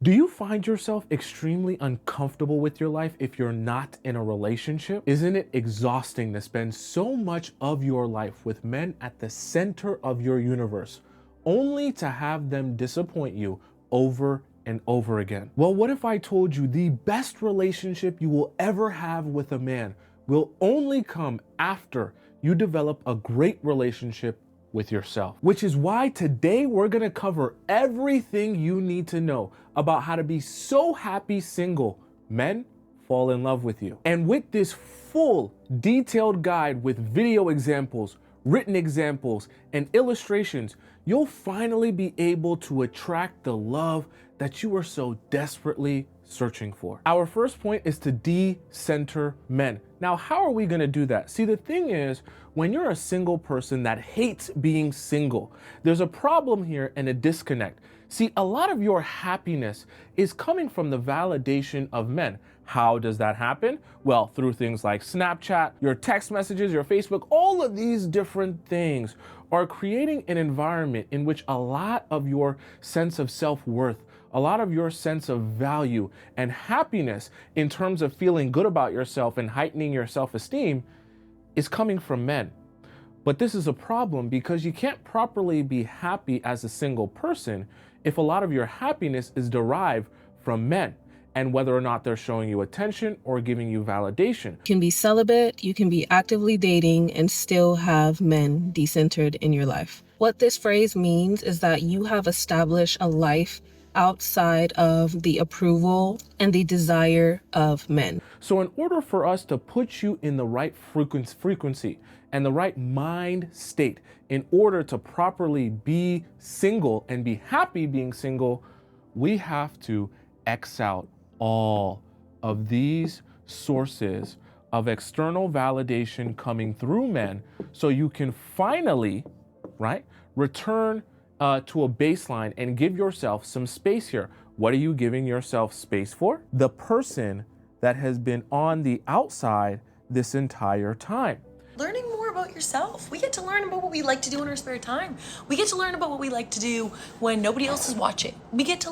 Do you find yourself extremely uncomfortable with your life if you're not in a relationship? Isn't it exhausting to spend so much of your life with men at the center of your universe, only to have them disappoint you over and over again? Well, what if I told you the best relationship you will ever have with a man will only come after you develop a great relationship with yourself? Which is why today we're gonna cover everything you need to know about how to be so happy single men fall in love with you. And with this full detailed guide with video examples, written examples, and illustrations, you'll finally be able to attract the love that you are so desperately searching for. Our first point is to de-center men. Now, how are we gonna do that? See, the thing is, when you're a single person that hates being single, there's a problem here and a disconnect. See, a lot of your happiness is coming from the validation of men. How does that happen? Well, through things like Snapchat, your text messages, your Facebook, all of these different things are creating an environment in which a lot of your sense of self-worth, a lot of your sense of value and happiness in terms of feeling good about yourself and heightening your self-esteem is coming from men. But this is a problem because you can't properly be happy as a single person if a lot of your happiness is derived from men and whether or not they're showing you attention or giving you validation. You can be celibate, you can be actively dating, and still have men decentered in your life. What this phrase means is that you have established a life outside of the approval and the desire of men. So in order for us to put you in the right frequency and the right mind state, in order to properly be single and be happy being single, we have to X out all of these sources of external validation coming through men so you can finally, right, return to a baseline and give yourself some space here. What are you giving yourself space for? The person that has been on the outside this entire time. Learning more about yourself. We get to learn about what we like to do in our spare time. We get to learn about what we like to do when nobody else is watching. We get to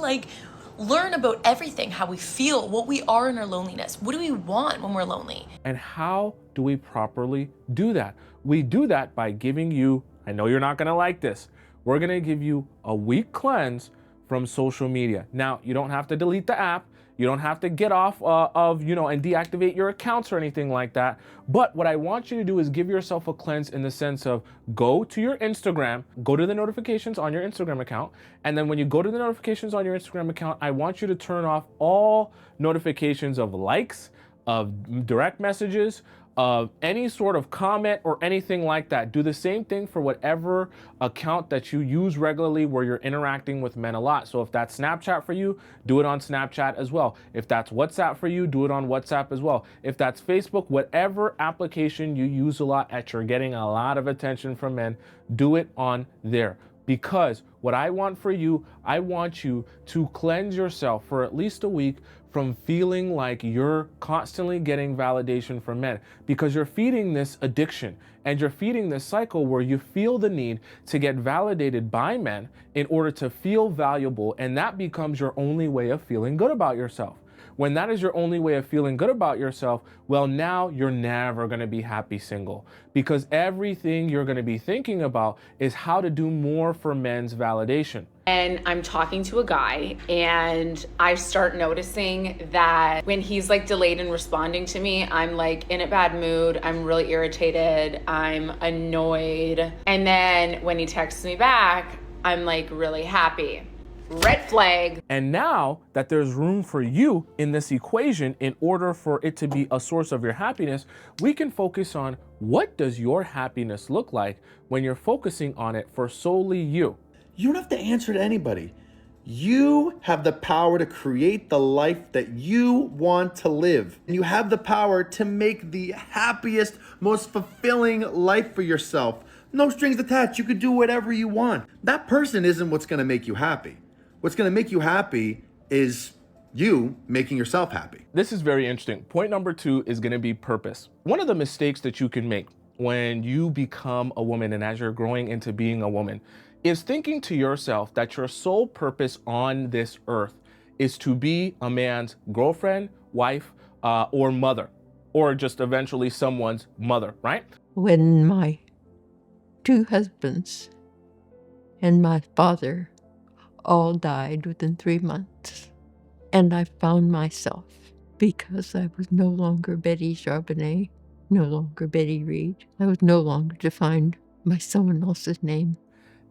learn about everything, how we feel, what we are in our loneliness. What do we want when we're lonely? And how do we properly do that? We do that by giving you, I know you're not gonna like this, we're gonna give you a week cleanse from social media. Now, you don't have to delete the app. You don't have to get off and deactivate your accounts or anything like that. But what I want you to do is give yourself a cleanse in the sense of go to your Instagram, go to the notifications on your Instagram account. And then when you go to the notifications on your Instagram account, I want you to turn off all notifications of likes, of direct messages, of any sort of comment or anything like that. Do the same thing for whatever account that you use regularly where you're interacting with men a lot. So if that's Snapchat for you, do it on Snapchat as well. If that's WhatsApp for you, do it on WhatsApp as well. If that's Facebook, whatever application you use a lot that you're getting a lot of attention from men, do it on there. Because what I want for you, I want you to cleanse yourself for at least a week from feeling like you're constantly getting validation from men, because you're feeding this addiction and you're feeding this cycle where you feel the need to get validated by men in order to feel valuable, and that becomes your only way of feeling good about yourself. When that is your only way of feeling good about yourself, well, now you're never gonna be happy single, because everything you're gonna be thinking about is how to do more for men's validation. And I'm talking to a guy and I start noticing that when he's delayed in responding to me, I'm in a bad mood. I'm really irritated. I'm annoyed. And then when he texts me back, I'm really happy. Red flag. And now that there's room for you in this equation, in order for it to be a source of your happiness, we can focus on what does your happiness look like when you're focusing on it for solely you. You don't have to answer to anybody. You have the power to create the life that you want to live. And you have the power to make the happiest, most fulfilling life for yourself. No strings attached. You could do whatever you want. That person isn't what's going to make you happy. What's going to make you happy is you making yourself happy. This is very interesting. Point number 2 is going to be purpose. One of the mistakes that you can make when you become a woman and as you're growing into being a woman is thinking to yourself that your sole purpose on this earth is to be a man's girlfriend, wife, or mother, or just eventually someone's mother, right? When my 2 husbands and my father all died within 3 months, and I found myself, because I was no longer Betty Charbonnet, no longer Betty Reed, I was no longer defined by someone else's name.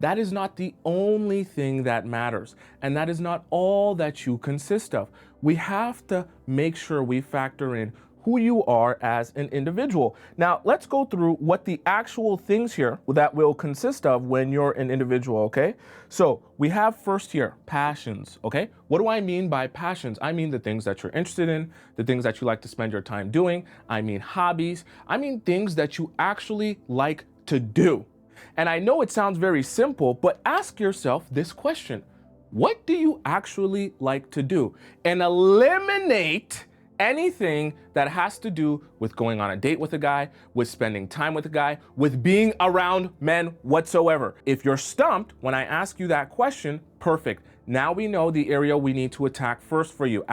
That is not the only thing that matters, and that is not all that you consist of. We have to make sure we factor in who you are as an individual. Now, let's go through what the actual things here that will consist of when you're an individual, okay? So we have first here, passions, okay? What do I mean by passions? I mean the things that you're interested in, the things that you like to spend your time doing. I mean hobbies. I mean things that you actually like to do. And I know it sounds very simple, but ask yourself this question. What do you actually like to do? And eliminate anything that has to do with going on a date with a guy, with spending time with a guy, with being around men whatsoever. If you're stumped when I ask you that question, perfect. Now we know the area we need to attack first for you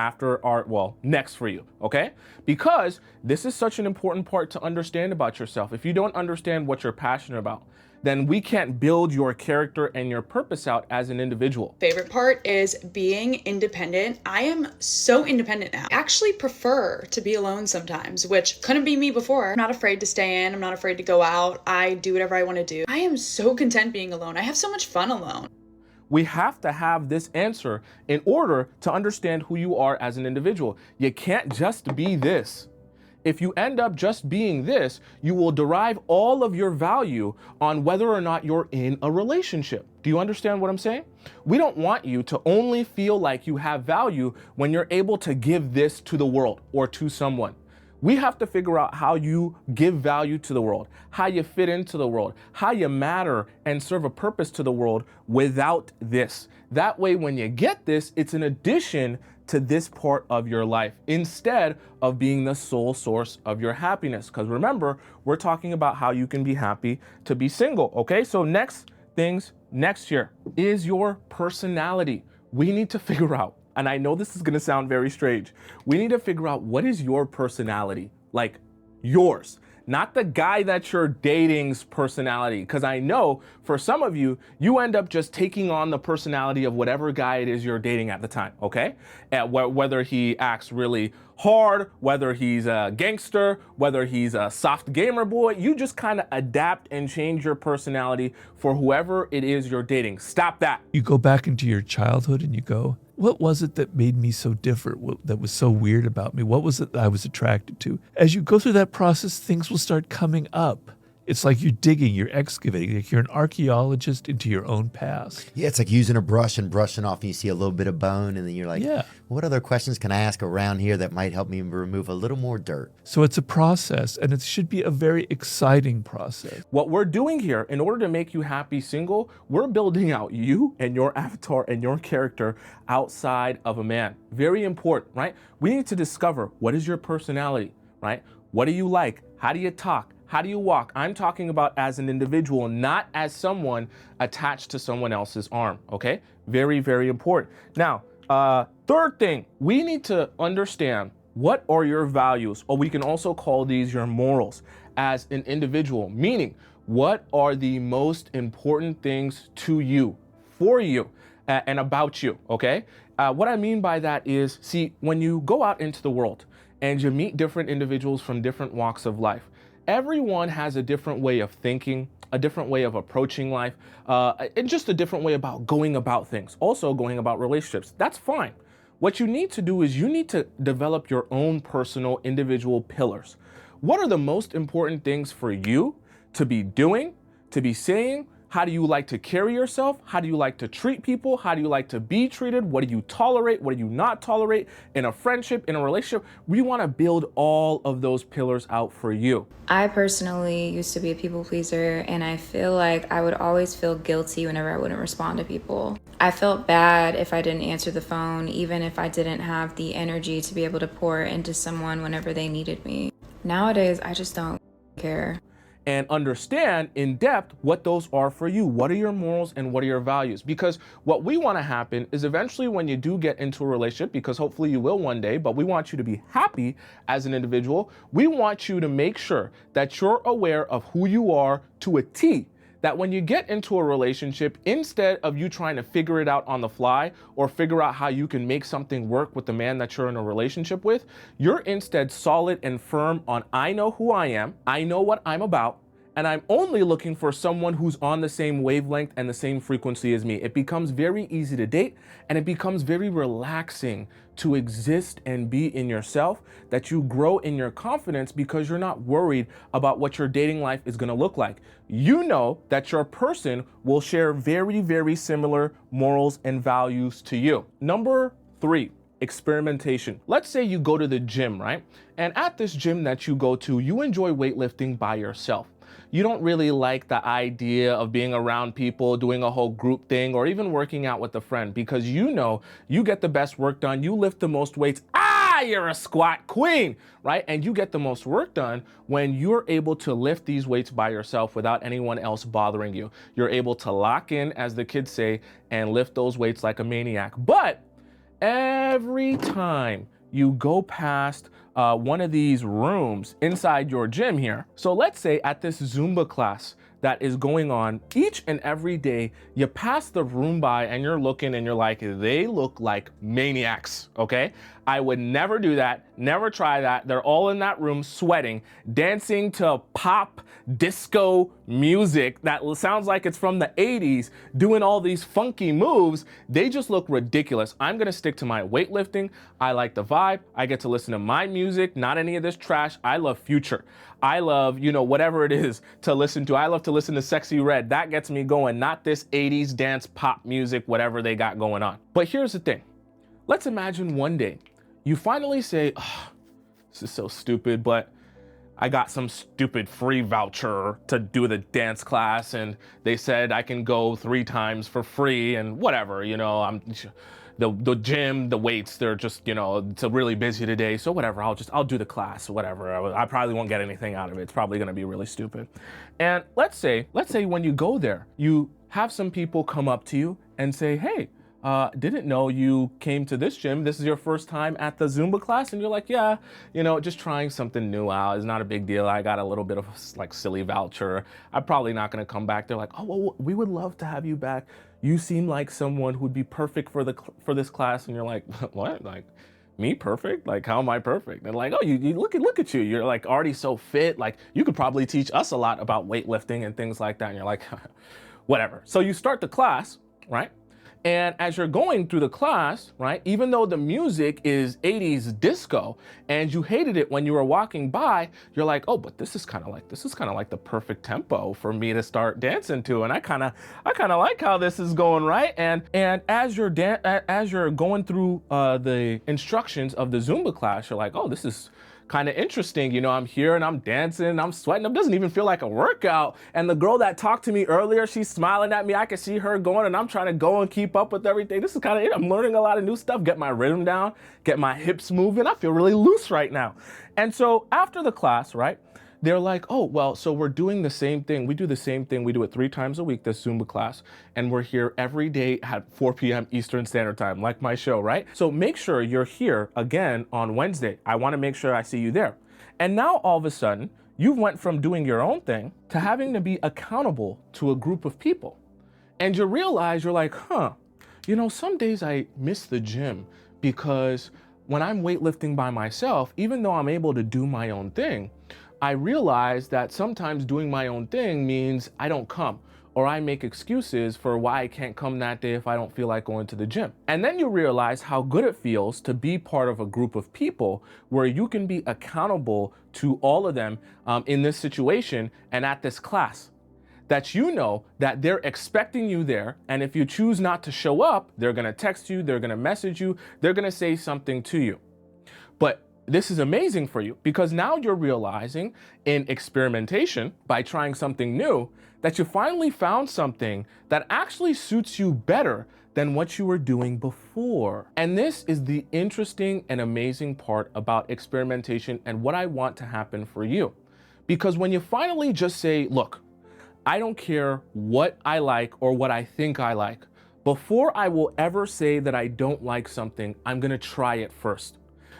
next for you, okay? Because this is such an important part to understand about yourself. If you don't understand what you're passionate about, then we can't build your character and your purpose out as an individual. Favorite part is being independent. I am so independent now. I actually prefer to be alone sometimes, which couldn't be me before. I'm not afraid to stay in. I'm not afraid to go out. I do whatever I want to do. I am so content being alone. I have so much fun alone. We have to have this answer in order to understand who you are as an individual. You can't just be this. If you end up just being this, you will derive all of your value on whether or not you're in a relationship. Do you understand what I'm saying? We don't want you to only feel like you have value when you're able to give this to the world or to someone. We have to figure out how you give value to the world, how you fit into the world, how you matter and serve a purpose to the world without this. That way, when you get this, it's an addition to this part of your life instead of being the sole source of your happiness. Because remember, we're talking about how you can be happy to be single, okay? So next year is your personality. We need to figure out, and I know this is gonna sound very strange, we need to figure out what is your personality, like yours. Not the guy that you're dating's personality. Because I know for some of you, you end up just taking on the personality of whatever guy it is you're dating at the time, okay? Whether he acts really hard, whether he's a gangster, whether he's a soft gamer boy, you just kind of adapt and change your personality for whoever it is you're dating. Stop that. You go back into your childhood and you go, what was it that made me so different, that was so weird about me? What was it that I was attracted to? As you go through that process, things will start coming up. It's like you're digging, you're excavating, like you're an archaeologist into your own past. Yeah, it's like using a brush and brushing off, and you see a little bit of bone, and then you're like, Yeah. What other questions can I ask around here that might help me remove a little more dirt? So it's a process, and it should be a very exciting process. What we're doing here, in order to make you happy single, we're building out you and your avatar and your character outside of a man. Very important, right? We need to discover, what is your personality, right? What do you like? How do you talk? How do you walk? I'm talking about as an individual, not as someone attached to someone else's arm, okay? Very, very important. Now, third thing, we need to understand what are your values, or we can also call these your morals as an individual, meaning what are the most important things to you, for you, and about you, okay? What I mean by that is, see, when you go out into the world and you meet different individuals from different walks of life, everyone has a different way of thinking, a different way of approaching life, and just a different way about going about things, also going about relationships. That's fine. What you need to do is you need to develop your own personal individual pillars. What are the most important things for you to be doing, to be saying? How do you like to carry yourself? How do you like to treat people? How do you like to be treated? What do you tolerate? What do you not tolerate in a friendship, in a relationship? We want to build all of those pillars out for you. I personally used to be a people pleaser, and I feel like I would always feel guilty whenever I wouldn't respond to people. I felt bad if I didn't answer the phone, even if I didn't have the energy to be able to pour into someone whenever they needed me. Nowadays, I just don't care. and understand in depth what those are for you. What are your morals and what are your values? Because what we want to happen is eventually when you do get into a relationship, because hopefully you will one day, but we want you to be happy as an individual. We want you to make sure that you're aware of who you are to a T. That when you get into a relationship, instead of you trying to figure it out on the fly or figure out how you can make something work with the man that you're in a relationship with, you're instead solid and firm on, I know who I am, I know what I'm about, and I'm only looking for someone who's on the same wavelength and the same frequency as me. It becomes very easy to date, and it becomes very relaxing to exist and be in yourself, that you grow in your confidence because you're not worried about what your dating life is gonna look like. You know that your person will share very, very similar morals and values to you. Number 3, experimentation. Let's say you go to the gym, right? And at this gym that you go to, you enjoy weightlifting by yourself. You don't really like the idea of being around people, doing a whole group thing, or even working out with a friend, because you know you get the best work done, you lift the most weights, you're a squat queen, right? And you get the most work done when you're able to lift these weights by yourself without anyone else bothering you. You're able to lock in, as the kids say, and lift those weights like a maniac. But every time you go past one of these rooms inside your gym here. So let's say at this Zumba class that is going on each and every day, you pass the room by and you're looking and you're like, they look like maniacs, okay? I would never do that, never try that. They're all in that room sweating, dancing to pop disco music that sounds like it's from the 80s, doing all these funky moves. They just look ridiculous. I'm gonna stick to my weightlifting. I like the vibe. I get to listen to my music, not any of this trash. I love Future. I love, whatever it is to listen to. I love to listen to Sexy Red. That gets me going, not this 80s dance pop music, whatever they got going on. But here's the thing. Let's imagine one day you finally say, oh, this is so stupid, but I got some stupid free voucher to do the dance class, and they said I can go 3 times for free and whatever, I'm the gym, the weights, they're just, it's really busy today. So whatever, I'll do the class, whatever. I probably won't get anything out of it. It's probably gonna be really stupid. And let's say when you go there, you have some people come up to you and say, hey, didn't know you came to this gym. This is your first time at the Zumba class? And you're like, yeah, just trying something new out. It's not a big deal. I got a little bit of like silly voucher. I'm probably not gonna come back. They're like, oh, well, we would love to have you back. You seem like someone who'd be perfect for this class. And you're like, what? Like, me perfect? Like, how am I perfect? And like, oh, you look at you. You're like already so fit. Like, you could probably teach us a lot about weightlifting and things like that. And you're like, whatever. So you start the class, right? And as you're going through the class, right, even though the music is 80s disco and you hated it when you were walking by, you're like, oh, but this is kind of like the perfect tempo for me to start dancing to. And I kind of like how this is going, right? And as you're going through the instructions of the Zumba class, you're like, oh, this is kind of interesting. I'm here and I'm dancing, I'm sweating. It doesn't even feel like a workout. And the girl that talked to me earlier, she's smiling at me. I can see her going and I'm trying to go and keep up with everything. This is kind of it. I'm learning a lot of new stuff, get my rhythm down, get my hips moving. I feel really loose right now. And so after the class, right, they're like, oh, well, so we're doing the same thing. We do the same thing. We do it 3 times a week, this Zumba class. And we're here every day at 4 p.m. Eastern Standard Time, like my show, right? So make sure you're here again on Wednesday. I want to make sure I see you there. And now all of a sudden, you went from doing your own thing to having to be accountable to a group of people. And you realize you're like, some days I miss the gym because when I'm weightlifting by myself, even though I'm able to do my own thing, I realize that sometimes doing my own thing means I don't come, or I make excuses for why I can't come that day if I don't feel like going to the gym. And then you realize how good it feels to be part of a group of people where you can be accountable to all of them in this situation and at this class. That that they're expecting you there, and if you choose not to show up, they're gonna text you, they're gonna message you, they're gonna say something to you. But this is amazing for you because now you're realizing in experimentation, by trying something new, that you finally found something that actually suits you better than what you were doing before. And this is the interesting and amazing part about experimentation and what I want to happen for you. Because when you finally just say, look, I don't care what I like or what I think I like, before I will ever say that I don't like something, I'm gonna try it first.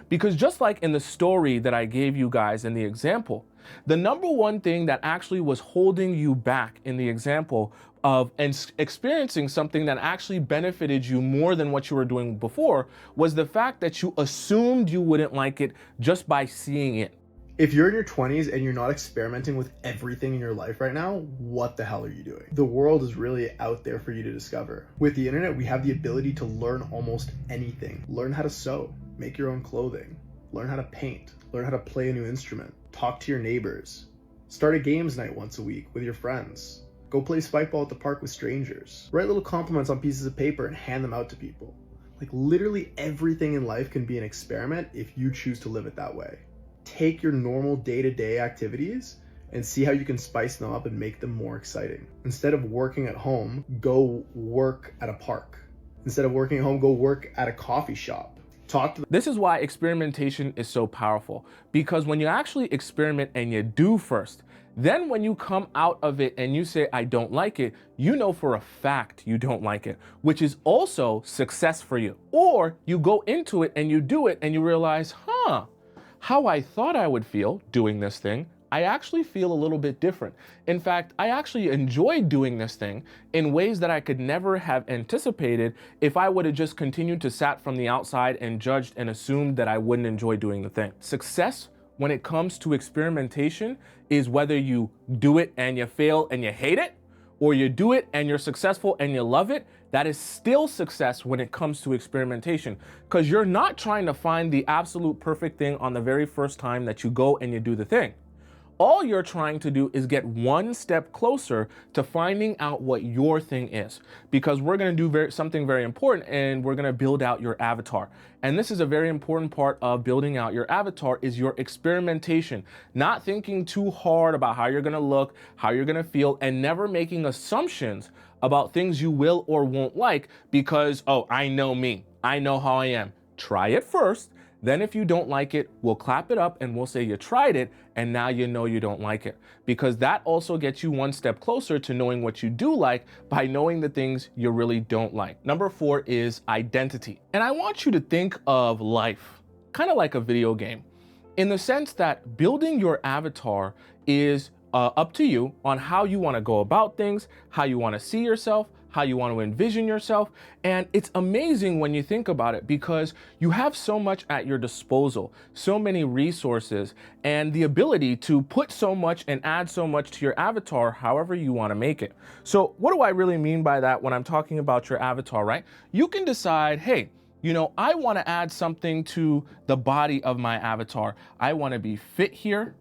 Because just like in the story that I gave you guys in the example, the number one thing that actually was holding you back in the example of experiencing something that actually benefited you more than what you were doing before was the fact that you assumed you wouldn't like it just by seeing it. If you're in your 20s and you're not experimenting with everything in your life right now, what the hell are you doing? The world is really out there for you to discover. With the internet, we have the ability to learn almost anything. Learn how to sew, make your own clothing, learn how to paint, learn how to play a new instrument, talk to your neighbors, start a games night once a week with your friends, go play spike ball at the park with strangers, write little compliments on pieces of paper and hand them out to people. Like literally everything in life can be an experiment if you choose to live it that way. Take your normal day-to-day activities and see how you can spice them up and make them more exciting. Instead of working at home, go work at a park. Instead of working at home, go work at a coffee shop. This is why experimentation is so powerful, because when you actually experiment and you do first, then when you come out of it and you say, I don't like it, you know for a fact you don't like it, which is also success for you. Or you go into it and you do it and you realize, how I thought I would feel doing this thing, I actually feel a little bit different. In fact, I actually enjoy doing this thing in ways that I could never have anticipated if I would have just continued to sat from the outside and judged and assumed that I wouldn't enjoy doing the thing. Success when it comes to experimentation is whether you do it and you fail and you hate it, or you do it and you're successful and you love it. That is still success when it comes to experimentation, because you're not trying to find the absolute perfect thing on the very first time that you go and you do the thing. All you're trying to do is get one step closer to finding out what your thing is, because we're going to do something very important, and we're going to build out your avatar. And this is a very important part of building out your avatar is your experimentation, not thinking too hard about how you're going to look, how you're going to feel, and never making assumptions about things you will or won't like because, oh, I know me. I know how I am. Try it first. Then if you don't like it, we'll clap it up and we'll say you tried it and now you know you don't like it. Because that also gets you one step closer to knowing what you do like by knowing the things you really don't like. Number 4 is identity. And I want you to think of life kind of like a video game, in the sense that building your avatar is up to you on how you want to go about things, how you want to see yourself, how you want to envision yourself. And it's amazing when you think about it, because you have so much at your disposal, so many resources, and the ability to put so much and add so much to your avatar however you want to make it. So what do I really mean by that when I'm talking about your avatar, right? You can decide, hey, you know, I want to add something to the body of my avatar. I want to be fit here,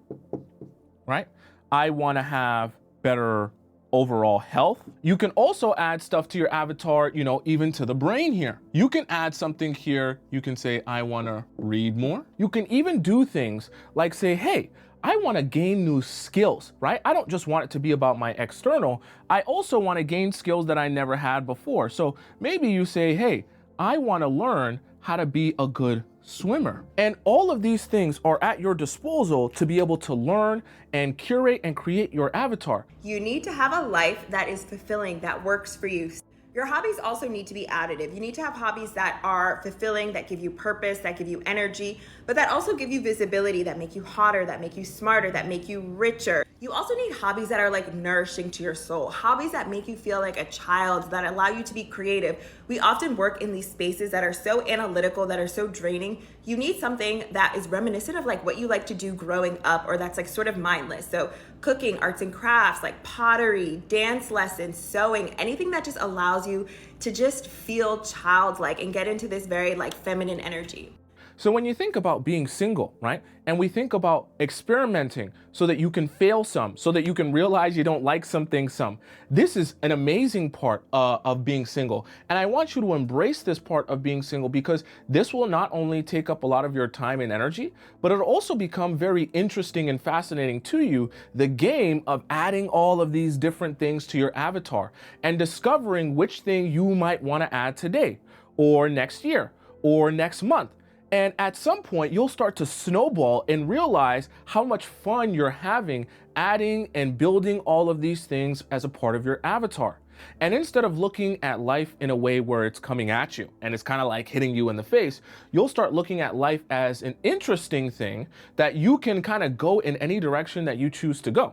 right? I want to have better overall health. You can also add stuff to your avatar, you know, even to the brain here. You can add something here. You can say, I want to read more. You can even do things like say, hey, I want to gain new skills, right? I don't just want it to be about my external. I also want to gain skills that I never had before. So maybe you say, hey, I want to learn how to be a good swimmer. And all of these things are at your disposal to be able to learn and curate and create your avatar. You need to have a life that is fulfilling, that works for you. Your hobbies also need to be additive. You need to have hobbies that are fulfilling, that give you purpose, that give you energy, but that also give you visibility, that make you hotter, that make you smarter, that make you richer. You also need hobbies that are like nourishing to your soul, hobbies that make you feel like a child, that allow you to be creative. We often work in these spaces that are so analytical, that are so draining. You need something that is reminiscent of like what you like to do growing up, or that's like sort of mindless. So cooking, arts and crafts, like pottery, dance lessons, sewing, anything that just allows you to just feel childlike and get into this very like feminine energy. So when you think about being single, right? And we think about experimenting so that you can fail some, so that you can realize you don't like some things some. This is an amazing part of being single. And I want you to embrace this part of being single, because this will not only take up a lot of your time and energy, but it'll also become very interesting and fascinating to you, the game of adding all of these different things to your avatar and discovering which thing you might want to add today or next year or next month. And at some point, you'll start to snowball and realize how much fun you're having adding and building all of these things as a part of your avatar. And instead of looking at life in a way where it's coming at you and it's kind of like hitting you in the face, you'll start looking at life as an interesting thing that you can kind of go in any direction that you choose to go.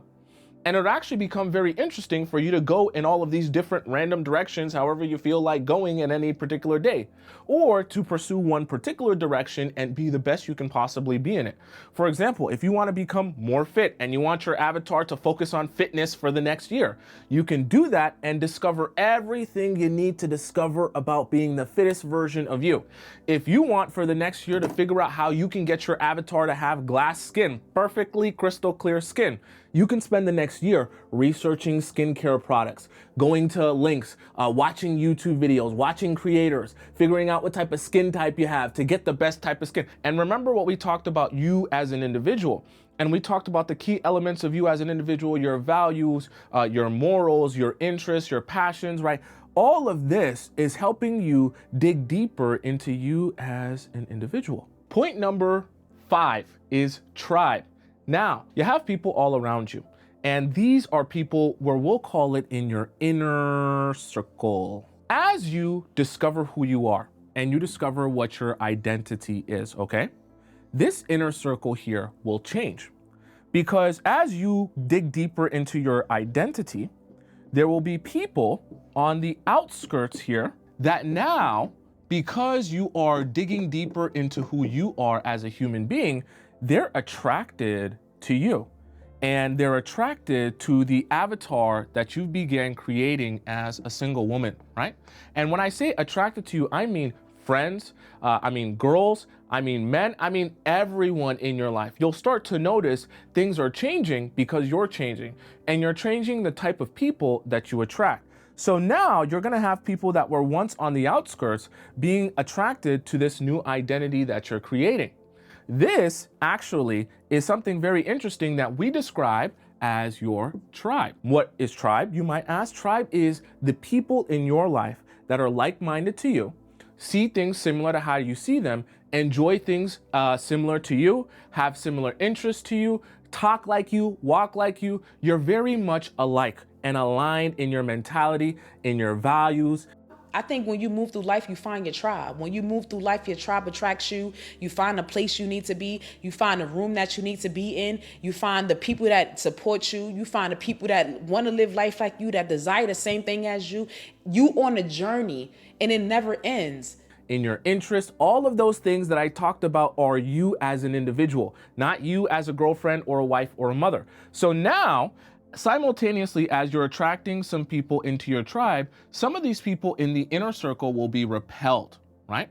And it'll actually become very interesting for you to go in all of these different random directions, however you feel like going in any particular day, or to pursue one particular direction and be the best you can possibly be in it. For example, if you want to become more fit and you want your avatar to focus on fitness for the next year, you can do that and discover everything you need to discover about being the fittest version of you. If you want for the next year to figure out how you can get your avatar to have glass skin, perfectly crystal clear skin, you can spend the next year researching skincare products, going to links, watching YouTube videos, watching creators, figuring out what type of skin type you have to get the best type of skin. And remember what we talked about you as an individual. And we talked about the key elements of you as an individual, your values, your morals, your interests, your passions, right? All of this is helping you dig deeper into you as an individual. Point number 5 is tribe. Now, you have people all around you, and these are people where we'll call it in your inner circle. As you discover who you are and you discover what your identity is, okay? This inner circle here will change because as you dig deeper into your identity, there will be people on the outskirts here that now, because you are digging deeper into who you are as a human being, they're attracted to you and they're attracted to the avatar that you began creating as a single woman, right? And when I say attracted to you, I mean friends, I mean girls, I mean men, I mean everyone in your life. You'll start to notice things are changing because you're changing and you're changing the type of people that you attract. So now you're gonna have people that were once on the outskirts being attracted to this new identity that you're creating. This actually is something very interesting that we describe as your tribe. What is tribe? You might ask. Tribe is the people in your life that are like-minded to you, see things similar to how you see them, enjoy things similar to you, have similar interests to you, talk like you, walk like you. You're very much alike and aligned in your mentality, in your values. I think when you move through life, you find your tribe. When you move through life, your tribe attracts you. You find a place you need to be. You find a room that you need to be in. You find the people that support you. You find the people that want to live life like you, that desire the same thing as you. You on a journey and it never ends. In your interests, all of those things that I talked about are you as an individual, not you as a girlfriend or a wife or a mother. So now, simultaneously, as you're attracting some people into your tribe, some of these people in the inner circle will be repelled, right?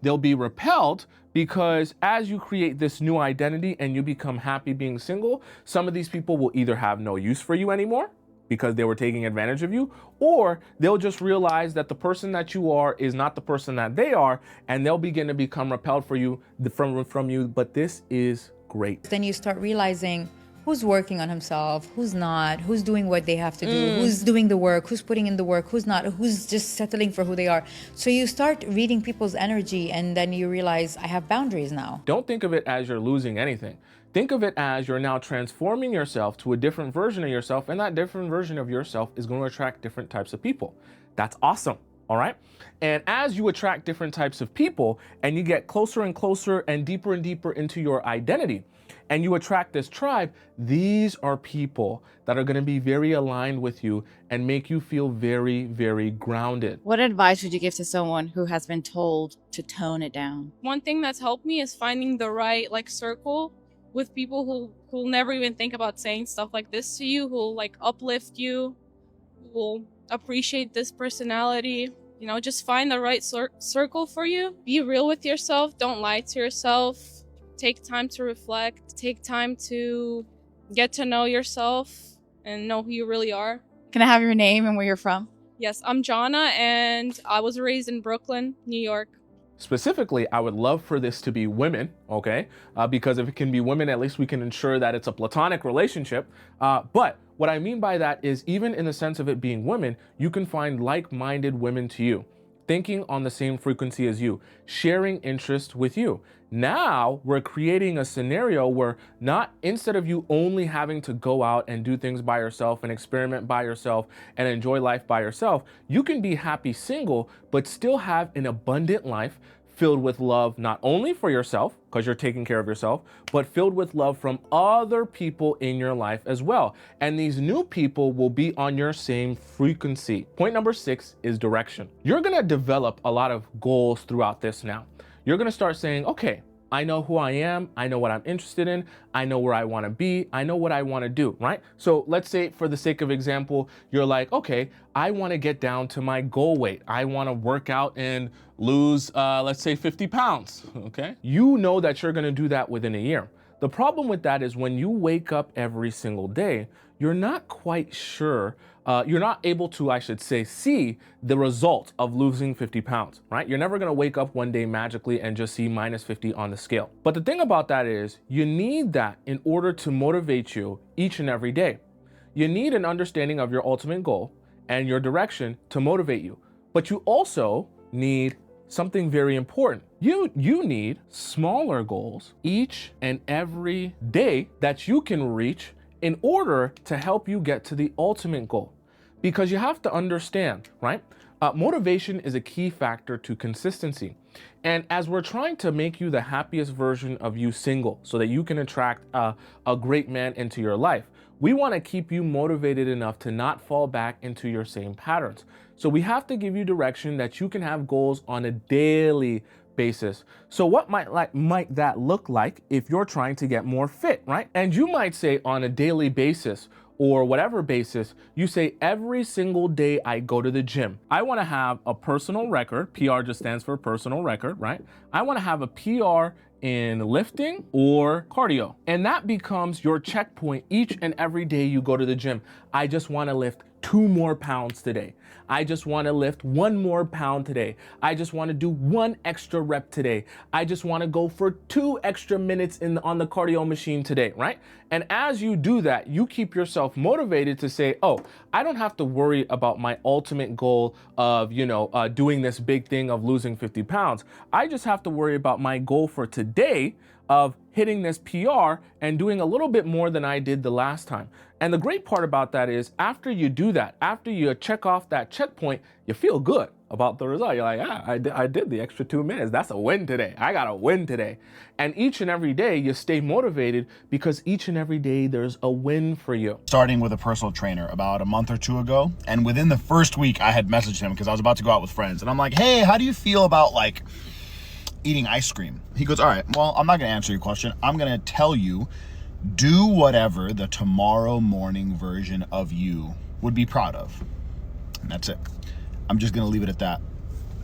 They'll be repelled because as you create this new identity and you become happy being single, some of these people will either have no use for you anymore because they were taking advantage of you, or they'll just realize that the person that you are is not the person that they are, and they'll begin to become repelled from you, but this is great. Then you start realizing who's working on himself, who's not, who's doing what they have to do, who's doing the work, who's putting in the work, who's not, who's just settling for who they are. So you start reading people's energy and then you realize I have boundaries now. Don't think of it as you're losing anything. Think of it as you're now transforming yourself to a different version of yourself, and that different version of yourself is going to attract different types of people. That's awesome. All right. And as you attract different types of people and you get closer and closer and deeper into your identity, and you attract this tribe, these are people that are going to be very aligned with you and make you feel very, very grounded. What advice would you give to someone who has been told to tone it down? One thing that's helped me is finding the right circle with people who'll never even think about saying stuff like this to you, who'll uplift you, who'll appreciate this personality. You know, just find the right circle for you. Be real with yourself. Don't lie to yourself. Take time to reflect. Take time to get to know yourself and know who you really are. Can I have your name and where you're from? Yes, I'm Jonna, and I was raised in Brooklyn, New York. Specifically, I would love for this to be women, okay? Because if it can be women, at least we can ensure that it's a platonic relationship. But what I mean by that is even in the sense of it being women, you can find like-minded women to you. thinking on the same frequency as you, sharing interest with you. Now we're creating a scenario where instead of you only having to go out and do things by yourself and experiment by yourself and enjoy life by yourself, you can be happy single, but still have an abundant life filled with love, not only for yourself, because you're taking care of yourself, but filled with love from other people in your life as well. And these new people will be on your same frequency. Point number 6 is direction. You're gonna develop a lot of goals throughout this now. You're gonna start saying, okay, I know who I am, I know what I'm interested in, I know where I wanna be, I know what I wanna do, right? So let's say for the sake of example, you're like, okay, I wanna get down to my goal weight. I wanna work out and lose, let's say 50 pounds, okay? You know that you're gonna do that within a year. The problem with that is when you wake up every single day, you're not quite sure, you're not able to, I should say, see the result of losing 50 pounds, right? You're never gonna wake up one day magically and just see minus 50 on the scale. But the thing about that is you need that in order to motivate you each and every day. You need an understanding of your ultimate goal and your direction to motivate you. But you also need something very important. You need smaller goals each and every day that you can reach in order to help you get to the ultimate goal. Because you have to understand, right? Motivation is a key factor to consistency. And as we're trying to make you the happiest version of you single so that you can attract a great man into your life, we want to keep you motivated enough to not fall back into your same patterns. So we have to give you direction that you can have goals on a daily basis. So what might that look like if you're trying to get more fit, right? And you might say on a daily basis or whatever basis, you say every single day I go to the gym, I want to have a personal record. PR just stands for personal record, right? I want to have a PR in lifting or cardio. And that becomes your checkpoint each and every day you go to the gym. I just want to lift 2 more pounds today. I just want to lift 1 more pound today. I just want to do 1 extra rep today. I just want to go for 2 extra minutes on the cardio machine today, right? And as you do that, you keep yourself motivated to say, oh, I don't have to worry about my ultimate goal of, doing this big thing of losing 50 pounds. I just have to worry about my goal for today of hitting this PR and doing a little bit more than I did the last time. And the great part about that is after you do that, after you check off that checkpoint, you feel good about the result. You're like, I did the extra 2 minutes. That's a win today. I got a win today. And each and every day you stay motivated because each and every day there's a win for you. Starting with a personal trainer about a month or 2 ago. And within the first week I had messaged him because I was about to go out with friends. And I'm like, hey, how do you feel about eating ice cream? He goes, all right, well, I'm not gonna answer your question. I'm gonna tell you, do whatever the tomorrow morning version of you would be proud of. And that's it. I'm just gonna leave it at that.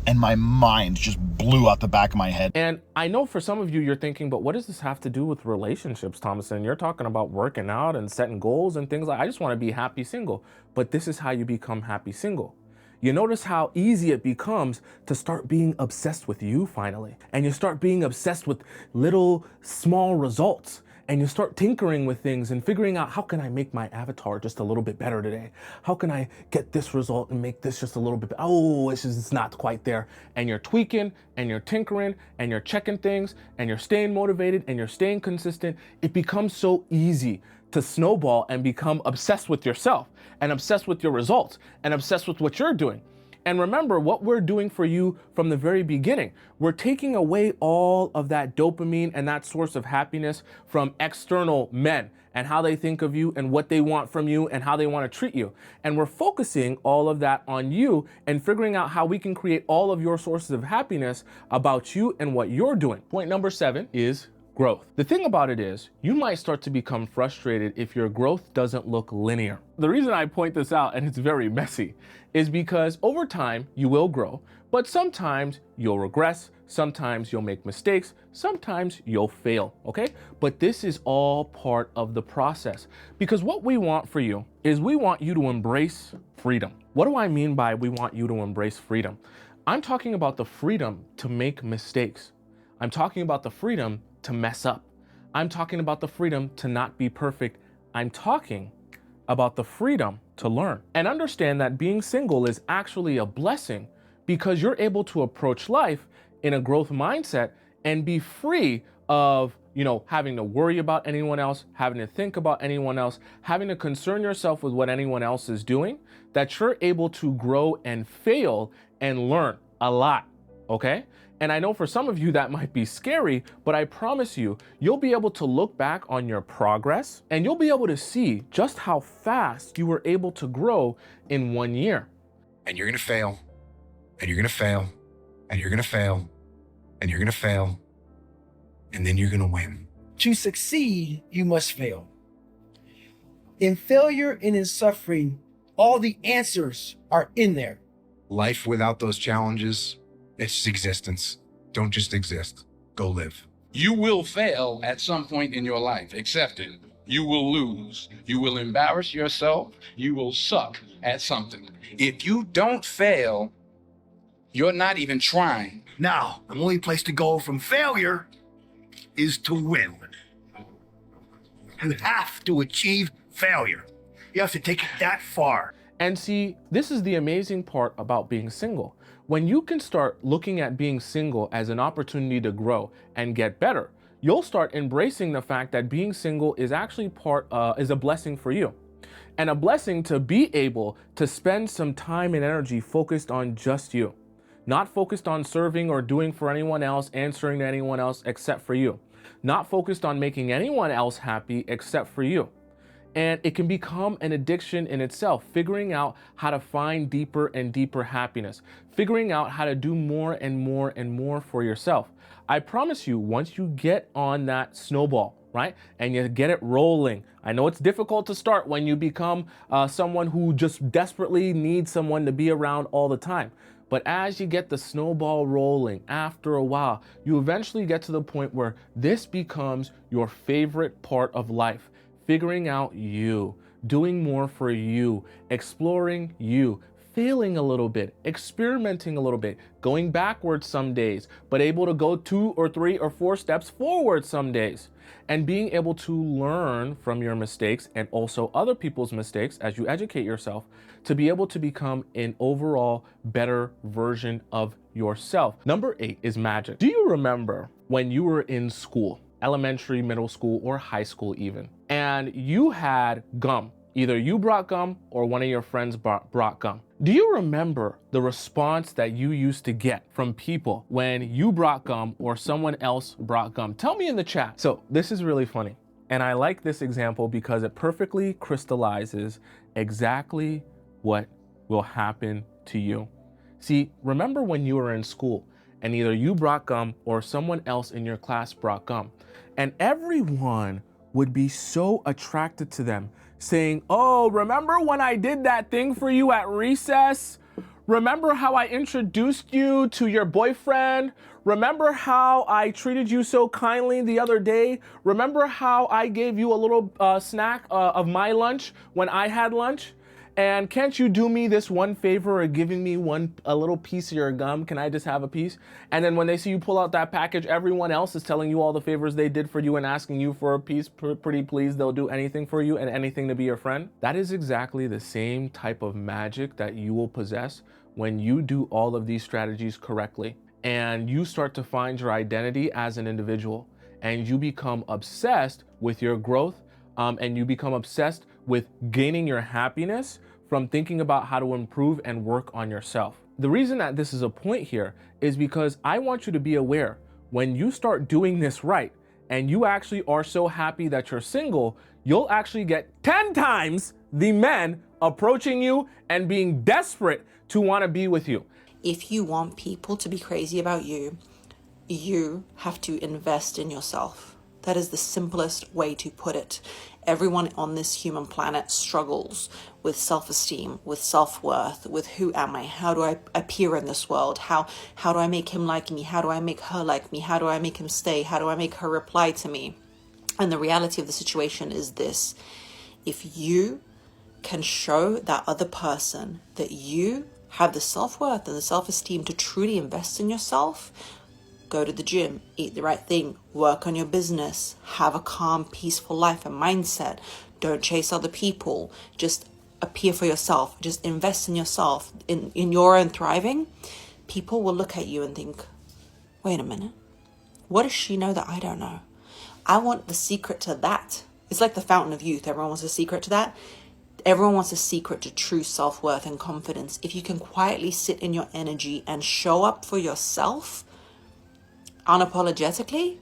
And my mind just blew out the back of my head. And I know for some of you, you're thinking, but what does this have to do with relationships, Tomisin? You're talking about working out and setting goals and things like, I just wanna be happy single. But this is how you become happy single. You notice how easy it becomes to start being obsessed with you finally. And you start being obsessed with little small results. And you start tinkering with things and figuring out, how can I make my avatar just a little bit better today? How can I get this result and make this just a little bit better? Oh, it's not quite there. And you're tweaking and you're tinkering and you're checking things and you're staying motivated and you're staying consistent. It becomes so easy to snowball and become obsessed with yourself and obsessed with your results and obsessed with what you're doing. And remember what we're doing for you from the very beginning. We're taking away all of that dopamine and that source of happiness from external men and how they think of you and what they want from you and how they want to treat you. And we're focusing all of that on you and figuring out how we can create all of your sources of happiness about you and what you're doing. Point number 7 is growth. The thing about it is, you might start to become frustrated if your growth doesn't look linear. The reason I point this out, and it's very messy, is because over time you will grow, but sometimes you'll regress, sometimes you'll make mistakes, sometimes you'll fail, okay? But this is all part of the process, because what we want for you is we want you to embrace freedom. What do I mean by we want you to embrace freedom? I'm talking about the freedom to make mistakes. I'm talking about the freedom to mess up. I'm talking about the freedom to not be perfect. I'm talking about the freedom to learn and understand that being single is actually a blessing because you're able to approach life in a growth mindset and be free of, having to worry about anyone else, having to think about anyone else, having to concern yourself with what anyone else is doing, that you're able to grow and fail and learn a lot, okay? And I know for some of you that might be scary, but I promise you, you'll be able to look back on your progress and you'll be able to see just how fast you were able to grow in 1 year. And you're gonna fail, and you're gonna fail, and you're gonna fail, and you're gonna fail, and then you're gonna win. To succeed, you must fail. In failure and in suffering, all the answers are in there. Life without those challenges, it's just existence. Don't just exist, go live. You will fail at some point in your life. Accept it. You will lose. You will embarrass yourself. You will suck at something. If you don't fail, you're not even trying. Now, the only place to go from failure is to win. You have to achieve failure. You have to take it that far. And see, this is the amazing part about being single. When you can start looking at being single as an opportunity to grow and get better, you'll start embracing the fact that being single is actually is a blessing for you. And a blessing to be able to spend some time and energy focused on just you. Not focused on serving or doing for anyone else, answering to anyone else except for you. Not focused on making anyone else happy except for you. And it can become an addiction in itself, figuring out how to find deeper and deeper happiness, figuring out how to do more and more and more for yourself. I promise you, once you get on that snowball, right, and you get it rolling, I know it's difficult to start when you become someone who just desperately needs someone to be around all the time. But as you get the snowball rolling, after a while, you eventually get to the point where this becomes your favorite part of life. Figuring out you, doing more for you, exploring you, failing a little bit, experimenting a little bit, going backwards some days, but able to go 2 or 3 or 4 steps forward some days, and being able to learn from your mistakes and also other people's mistakes as you educate yourself to be able to become an overall better version of yourself. Number 8 is magic. Do you remember when you were in school? Elementary, middle school, or high school even, and you had gum. Either you brought gum or one of your friends brought gum. Do you remember the response that you used to get from people when you brought gum or someone else brought gum? Tell me in the chat. So this is really funny. And I like this example because it perfectly crystallizes exactly what will happen to you. See, remember when you were in school and either you brought gum or someone else in your class brought gum, and everyone would be so attracted to them, saying, "Oh, remember when I did that thing for you at recess? Remember how I introduced you to your boyfriend? Remember how I treated you so kindly the other day? Remember how I gave you a little snack of my lunch when I had lunch? And can't you do me this one favor of giving me a little piece of your gum? Can I just have a piece?" And then when they see you pull out that package, everyone else is telling you all the favors they did for you and asking you for a piece. Pretty please, they'll do anything for you and anything to be your friend. That is exactly the same type of magic that you will possess when you do all of these strategies correctly. And you start to find your identity as an individual. And you become obsessed with your growth. And you become obsessed with gaining your happiness from thinking about how to improve and work on yourself. The reason that this is a point here is because I want you to be aware when you start doing this right and you actually are so happy that you're single, you'll actually get 10 times the men approaching you and being desperate to want to be with you. If you want people to be crazy about you, you have to invest in yourself. That is the simplest way to put it. Everyone on this human planet struggles with self-esteem, with self-worth, with who am I? How do I appear in this world? How do I make him like me? How do I make her like me? How do I make him stay? How do I make her reply to me? And the reality of the situation is this. If you can show that other person that you have the self-worth and the self-esteem to truly invest in yourself, go to the gym, eat the right thing, work on your business, have a calm, peaceful life and mindset. Don't chase other people. Just appear for yourself. Just invest in yourself, in your own thriving. people will look at you and think, wait a minute, what does she know that I don't know? I want the secret to that. It's like the fountain of youth. Everyone wants a secret to that. Everyone wants a secret to true self-worth and confidence. If you can quietly sit in your energy and show up for yourself unapologetically,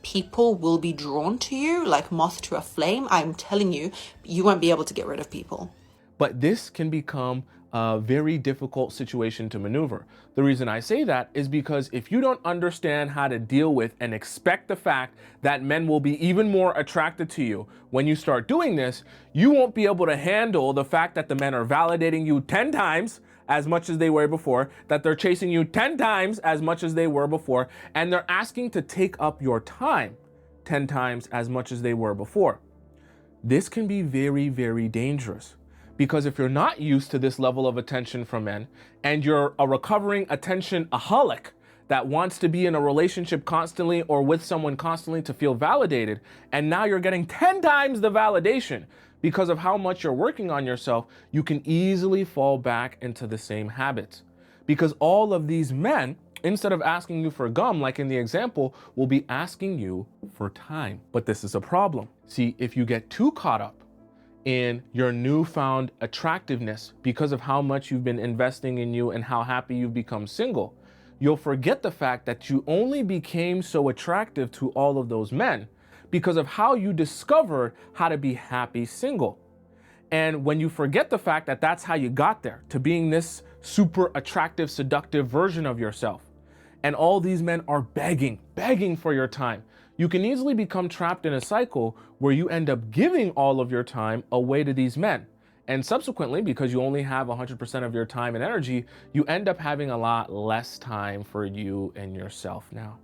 people will be drawn to you like moth to a flame. I'm telling you, you won't be able to get rid of people. But this can become a very difficult situation to maneuver. The reason I say that is because if you don't understand how to deal with and expect the fact that men will be even more attracted to you when you start doing this, you won't be able to handle the fact that the men are validating you 10 times as much as they were before, that they're chasing you 10 times as much as they were before, and they're asking to take up your time 10 times as much as they were before. This can be very, very dangerous. Because if you're not used to this level of attention from men, and you're a recovering attention-aholic that wants to be in a relationship constantly or with someone constantly to feel validated, and now you're getting 10 times the validation because of how much you're working on yourself, you can easily fall back into the same habits. Because all of these men, instead of asking you for gum, like in the example, will be asking you for time. But this is a problem. See, if you get too caught up in your newfound attractiveness because of how much you've been investing in you and how happy you've become single, you'll forget the fact that you only became so attractive to all of those men because of how you discovered how to be happy single. And when you forget the fact that that's how you got there, to being this super attractive, seductive version of yourself, and all these men are begging for your time, you can easily become trapped in a cycle where you end up giving all of your time away to these men. And subsequently, because you only have 100% of your time and energy, you end up having a lot less time for you and yourself now.